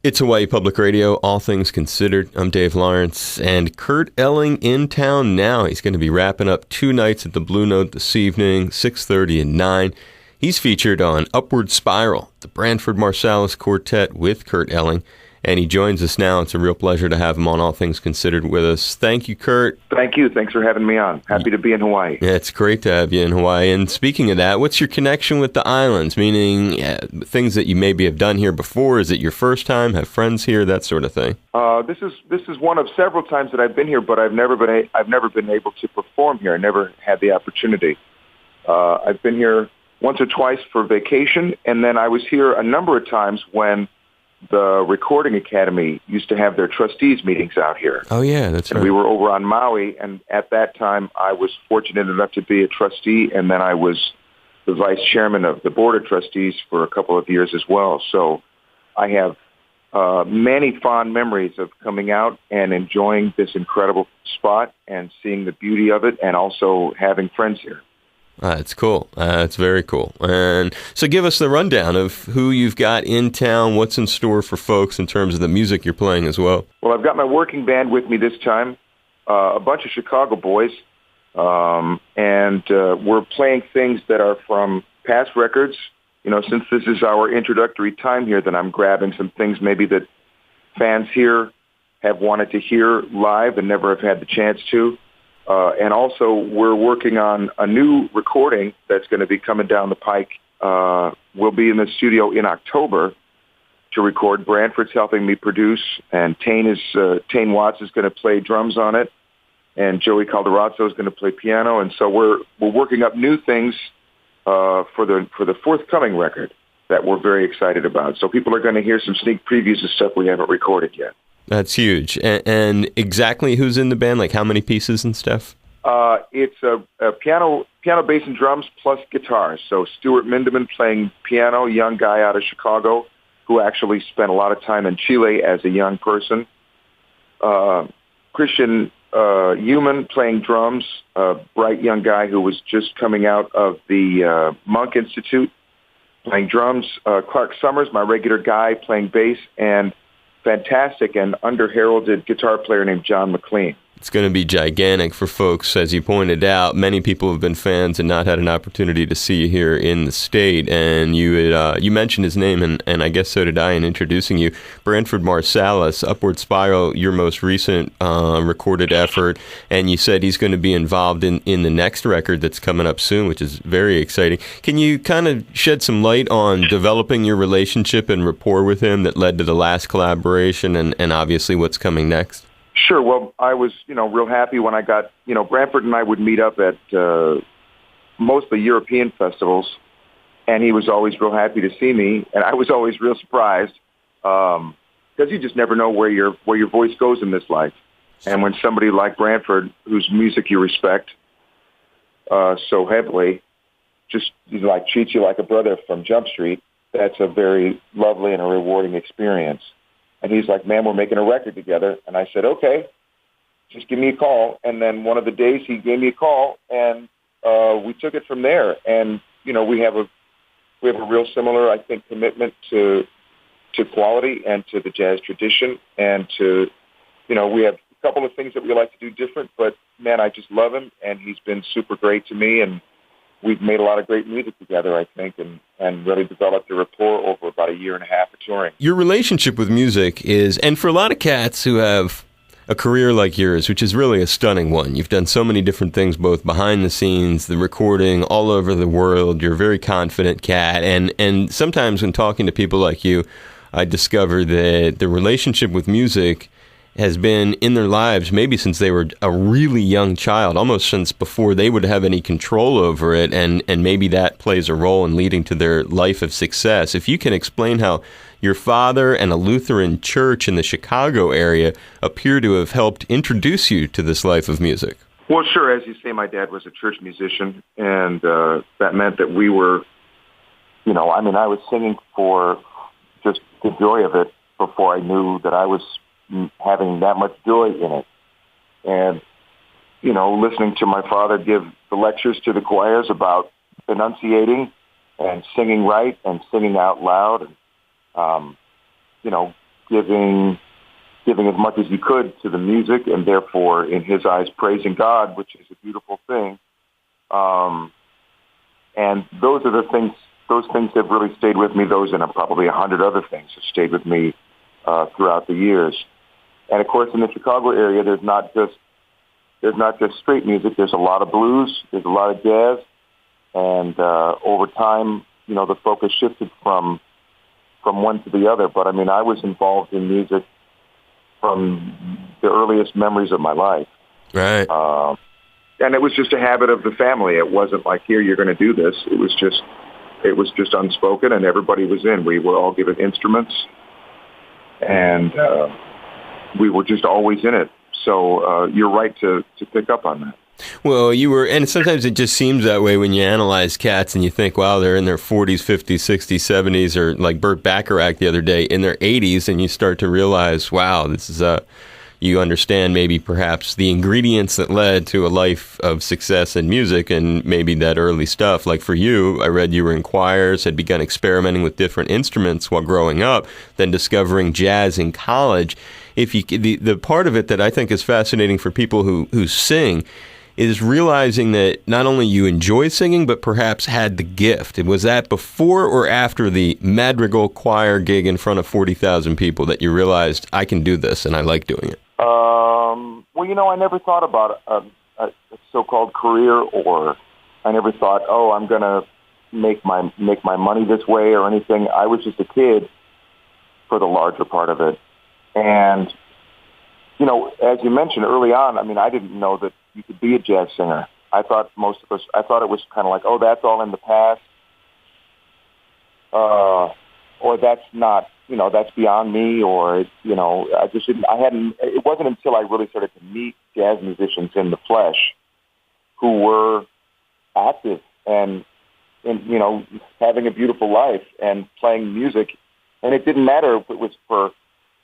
It's Hawaii Public Radio, all things considered. I'm Dave Lawrence, and Kurt Elling in town now. He's going to be wrapping up 2 nights at the Blue Note this evening, 6:30 and 9. He's featured on Upward Spiral, the Branford Marsalis Quartet with Kurt Elling, and he joins us now. It's a real pleasure to have him on All Things Considered with us. Thank you, Kurt. Thank you. Thanks for having me on. Happy to be in Hawaii. Yeah, it's great to have you in Hawaii. And speaking of that, what's your connection with the islands? Meaning things that you maybe have done here before. Is it your first time? Have friends here? That sort of thing. This is one of several times that I've been here, but I've never been able to perform here. I never had the opportunity. I've been here once or twice for vacation, and then I was here a number of times when the Recording Academy used to have their trustees meetings out here. Oh, yeah, that's right. We were over on Maui, and at that time, I was fortunate enough to be a trustee, and then I was the vice chairman of the board of trustees for a couple of years as well. So I have many fond memories of coming out and enjoying this incredible spot and seeing the beauty of it, and also having friends here. That's cool. That's very cool. And so give us the rundown of who you've got in town, what's in store for folks in terms of the music you're playing as well. Well, I've got my working band with me this time, a bunch of Chicago boys, and we're playing things that are from past records. You know, since this is our introductory time here, then I'm grabbing some things maybe that fans here have wanted to hear live and never have had the chance to. And also, we're working on a new recording that's going to be coming down the pike. We'll be in the studio in October to record. Branford's helping me produce, and Tane Watts is going to play drums on it, and Joey Calderazzo is going to play piano. And so we're working up new things for the forthcoming record that we're very excited about. So people are going to hear some sneak previews of stuff we haven't recorded yet. That's huge. And exactly who's in the band? Like how many pieces and stuff? It's a piano, bass, and drums plus guitars. So Stuart Mindeman playing piano, young guy out of Chicago who actually spent a lot of time in Chile as a young person. Christian Human playing drums, a bright young guy who was just coming out of the Monk Institute playing drums. Clark Summers, my regular guy, playing bass, and fantastic and under-heralded guitar player named John McLean. It's going to be gigantic for folks, as you pointed out. Many people have been fans and not had an opportunity to see you here in the state. And you mentioned his name, and I guess so did I in introducing you. Branford Marsalis, Upward Spiral, your most recent recorded effort. And you said he's going to be involved in the next record that's coming up soon, which is very exciting. Can you kind of shed some light on developing your relationship and rapport with him that led to the last collaboration and obviously what's coming next? Sure. Well, I was, real happy when I got, Branford and I would meet up at mostly European festivals, and he was always real happy to see me, and I was always real surprised because you just never know where your voice goes in this life. And when somebody like Branford, whose music you respect so heavily, just treats you like a brother from Jump Street, that's a very lovely and a rewarding experience. And he's like, man, we're making a record together. And I said, okay, just give me a call. And then one of the days he gave me a call, and we took it from there. And, we have a real similar, I think, commitment to quality and to the jazz tradition. And to, we have a couple of things that we like to do different. But, man, I just love him. And he's been super great to me. And we've made a lot of great music together, I think, and really developed a rapport over about a year and a half of touring. Your relationship with music is, and for a lot of cats who have a career like yours, which is really a stunning one. You've done so many different things, both behind the scenes, the recording, all over the world. You're a very confident cat. And sometimes when talking to people like you, I discover that the relationship with music has been in their lives maybe since they were a really young child, almost since before they would have any control over it, and maybe that plays a role in leading to their life of success. If you can explain how your father and a Lutheran church in the Chicago area appear to have helped introduce you to this life of music. Well, sure. As you say, my dad was a church musician, and that meant that we were, I was singing for just the joy of it before I knew that I was having that much joy in it. And, listening to my father give the lectures to the choirs about enunciating and singing right and singing out loud and, giving as much as he could to the music, and therefore, in his eyes, praising God, which is a beautiful thing. And those are the things. Those things have really stayed with me. Those and probably 100 other things have stayed with me throughout the years. And of course, in the Chicago area, there's not just straight music. There's a lot of blues. There's a lot of jazz. And over time, the focus shifted from one to the other. But I mean, I was involved in music from the earliest memories of my life. Right. And it was just a habit of the family. It wasn't like, here, you're going to do this. It was just unspoken, and everybody was in. We were all given instruments, and we were just always in it. So you're right to pick up on that. Well, you were, and sometimes it just seems that way when you analyze cats and you think, wow, they're in their 40s, 50s, 60s, 70s, or like Burt Bacharach the other day, in their 80s, and you start to realize, wow, this is you understand maybe perhaps the ingredients that led to a life of success in music and maybe that early stuff. Like for you, I read you were in choirs, had begun experimenting with different instruments while growing up, then discovering jazz in college. The part of it that I think is fascinating for people who sing is realizing that not only you enjoy singing, but perhaps had the gift. Was that before or after the Madrigal choir gig in front of 40,000 people that you realized, I can do this and I like doing it? Well, I never thought about a so-called career, or I never thought, I'm going to make my money this way or anything. I was just a kid for the larger part of it. And, as you mentioned early on, I mean, I didn't know that you could be a jazz singer. I thought it was kind of like, that's all in the past. Or that's not, that's beyond me, or, I just didn't, it wasn't until I really started to meet jazz musicians in the flesh who were active and having a beautiful life and playing music. And it didn't matter if it was for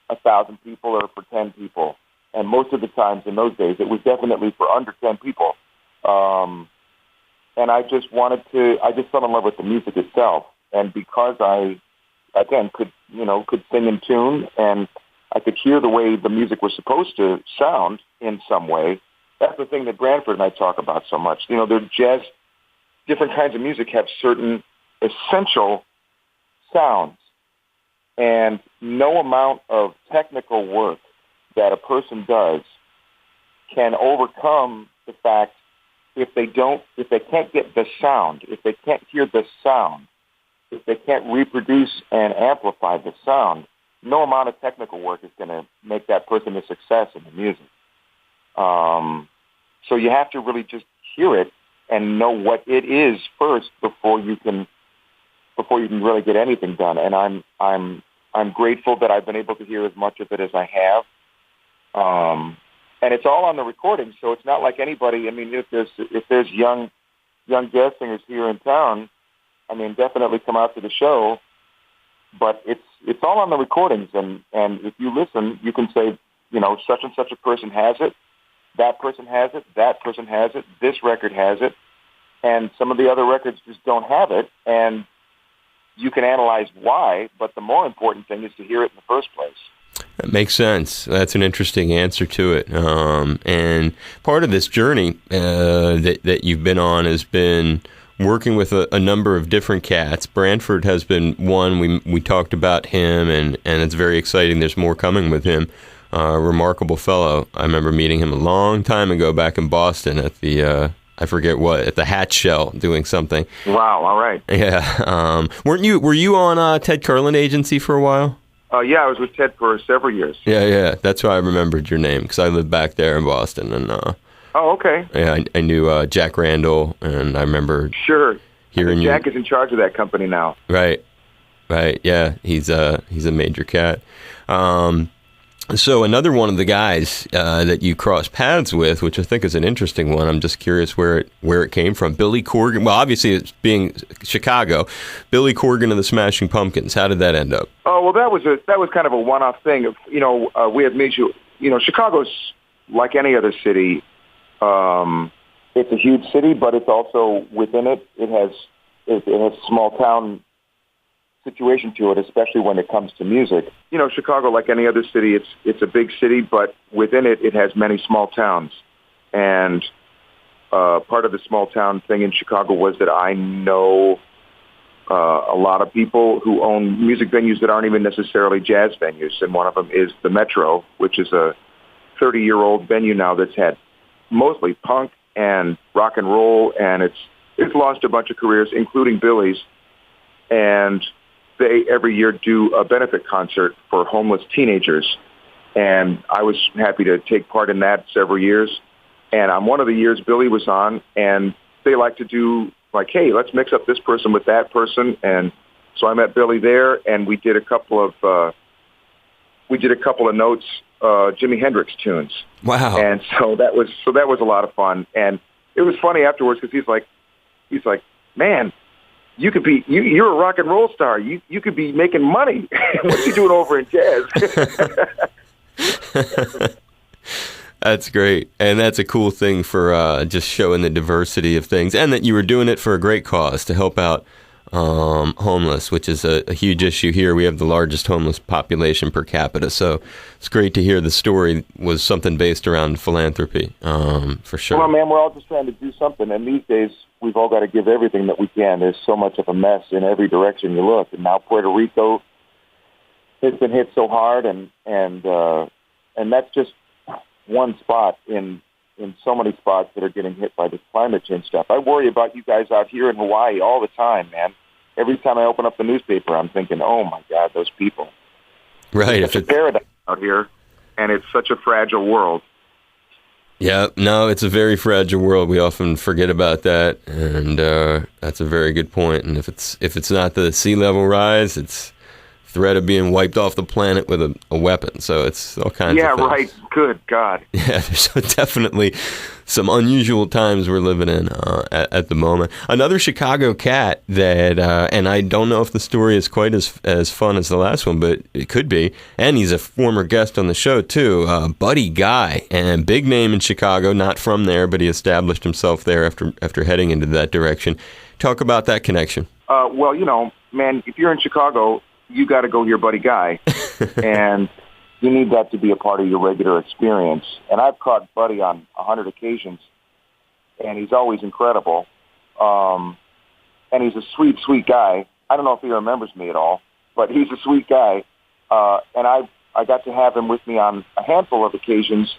1,000 people or for 10 people. And most of the times in those days, it was definitely for under 10 people. And I just fell in love with the music itself. And because I, again, could sing in tune, and I could hear the way the music was supposed to sound in some way. That's the thing that Branford and I talk about so much. Their jazz, different kinds of music have certain essential sounds, and no amount of technical work that a person does can overcome the fact if they can't get the sound, if they can't hear the sound, if they can't reproduce and amplify the sound, no amount of technical work is going to make that person a success in the music. So you have to really just hear it and know what it is first before you can really get anything done. And I'm grateful that I've been able to hear as much of it as I have. And it's all on the recording, so it's not like anybody. I mean, if there's young jazz singers here in town, I mean, definitely come out to the show. But it's all on the recordings, and if you listen, you can say, such and such a person has it, that person has it, that person has it, this record has it, and some of the other records just don't have it, and you can analyze why, but the more important thing is to hear it in the first place. That makes sense. That's an interesting answer to it. And part of this journey that you've been on has been working with a number of different cats. Branford has been one. We talked about him, and it's very exciting. There's more coming with him. Remarkable fellow. I remember meeting him a long time ago back in Boston at the I forget what, at the Hatch Shell doing something. Wow. All right. Yeah. Were you on Ted Carlin agency for a while? Yeah, I was with Ted for several years. Yeah. That's why I remembered your name, because I lived back there in Boston. And oh, okay. Yeah, I knew Jack Randall, and I remember hearing Jack is in charge of that company now. Right. Yeah, he's a major cat. So another one of the guys that you cross paths with, which I think is an interesting one. I'm just curious where it came from. Billy Corgan. Well, obviously it's being Chicago. Billy Corgan of the Smashing Pumpkins. How did that end up? Oh well, that was kind of a one-off thing. We had mutual. Chicago's like any other city. It's a huge city, but it's also within it. It has small town situation to it, especially when it comes to music. You know, Chicago, like any other city, it's a big city, but within it, it has many small towns. And part of the small town thing in Chicago was that I know a lot of people who own music venues that aren't even necessarily jazz venues. And one of them is the Metro, which is a 30-year-old venue now that's had mostly punk and rock and roll, and it's lost a bunch of careers, including Billy's. And they every year do a benefit concert for homeless teenagers. And I was happy to take part in that several years. And on one of the years Billy was on, and they like to do like, hey, let's mix up this person with that person. And so I met Billy there, and we did a couple of notes, Jimi Hendrix tunes. Wow! And so that was a lot of fun. And it was funny afterwards because he's like, man, you're a rock and roll star. You could be making money. What you doing over in jazz? That's great. And that's a cool thing for just showing the diversity of things, and that you were doing it for a great cause to help out homeless, which is a huge issue here. We have the largest homeless population per capita. So it's great to hear the story was something based around philanthropy, for sure. Well, man, we're all just trying to do something. And these days, we've all got to give everything that we can. There's so much of a mess in every direction you look. And now Puerto Rico has been hit so hard, and that's just one spot in so many spots that are getting hit by this climate change stuff. I worry about you guys out here in Hawaii all the time, man. Every time I open up the newspaper, I'm thinking, oh, my God, those people. Right. It's a paradise out here, and it's such a fragile world. Yeah, no, it's a very fragile world. We often forget about that, and that's a very good point. And if it's not the sea level rise, it's threat of being wiped off the planet with a weapon. So it's all kinds of things. Yeah, right. Good God. Yeah, there's definitely some unusual times we're living in at the moment. Another Chicago cat that, and I don't know if the story is quite as fun as the last one, but it could be. And he's a former guest on the show, too. Buddy Guy, and big name in Chicago, not from there, but he established himself there after heading into that direction. Talk about that connection. Well, you know, man, if you're in Chicago, you got to go hear Buddy Guy, and you need that to be a part of your regular experience. And I've caught Buddy on 100 occasions, and he's always incredible. And he's a sweet, sweet guy. I don't know if he remembers me at all, but he's a sweet guy. And I got to have him with me on a handful of occasions.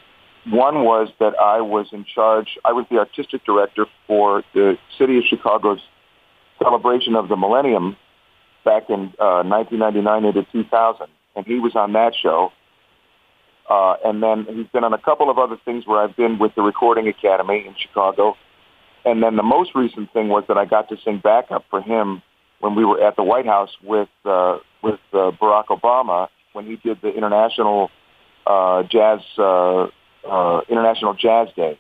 One was that I was in charge. I was the artistic director for the city of Chicago's celebration of the millennium back in 1999 into 2000, and he was on that show. And then he's been on a couple of other things where I've been with the Recording Academy in Chicago. And then the most recent thing was that I got to sing backup for him when we were at the White House with Barack Obama when he did the International Jazz Day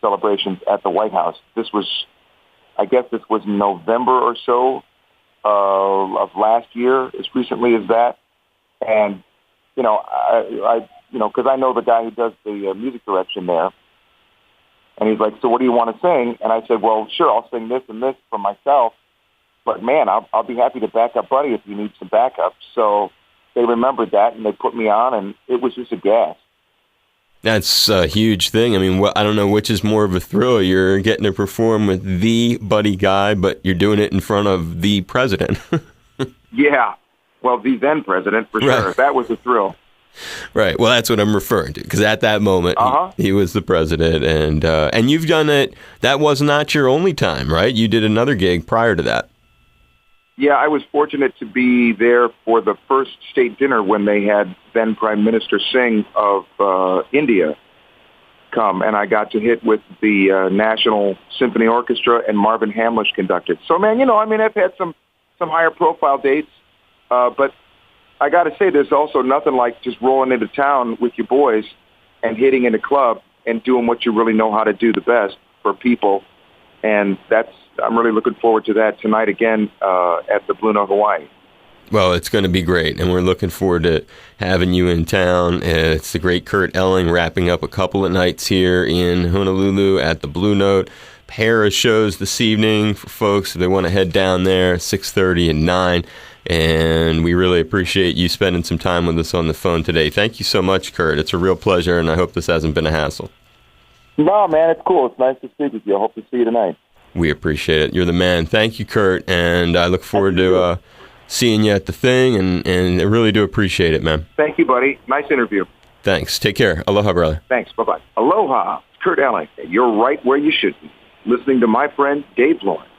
celebrations at the White House. I guess this was November or so of last year, as recently as that. And, you know, because I know the guy who does the music direction there. And he's like, so what do you want to sing? And I said, well, sure, I'll sing this and this for myself. But, man, I'll be happy to back up Buddy if you need some backup. So they remembered that, and they put me on, and it was just a gas. That's a huge thing. I mean, I don't know which is more of a thrill. You're getting to perform with the Buddy Guy, but you're doing it in front of the president. Yeah. Well, the then president, for sure. Right. That was a thrill. Right. Well, that's what I'm referring to, because at that moment, he was the president. And you've done it. That was not your only time, right? You did another gig prior to that. Yeah, I was fortunate to be there for the first state dinner when they had then Prime Minister Singh of India come, and I got to hit with the National Symphony Orchestra, and Marvin Hamlish conducted. So, man, you know, I mean, I've had some higher profile dates, but I got to say, there's also nothing like just rolling into town with your boys and hitting in a club and doing what you really know how to do the best for people. And I'm really looking forward to that tonight again at the Blue Note Hawaii. Well, it's going to be great, and we're looking forward to having you in town. It's the great Kurt Elling wrapping up a couple of nights here in Honolulu at the Blue Note. Pair of shows this evening for folks if they want to head down there, 6:30 and 9. And we really appreciate you spending some time with us on the phone today. Thank you so much, Kurt. It's a real pleasure, and I hope this hasn't been a hassle. No, man, it's cool. It's nice to speak with you. I hope to see you tonight. We appreciate it. You're the man. Thank you, Kurt, and I look forward to seeing you at the thing, and I really do appreciate it, man. Thank you, buddy. Nice interview. Thanks. Take care. Aloha, brother. Thanks. Bye-bye. Aloha. Kurt Elling. You're right where you should be, listening to my friend Dave Lawrence.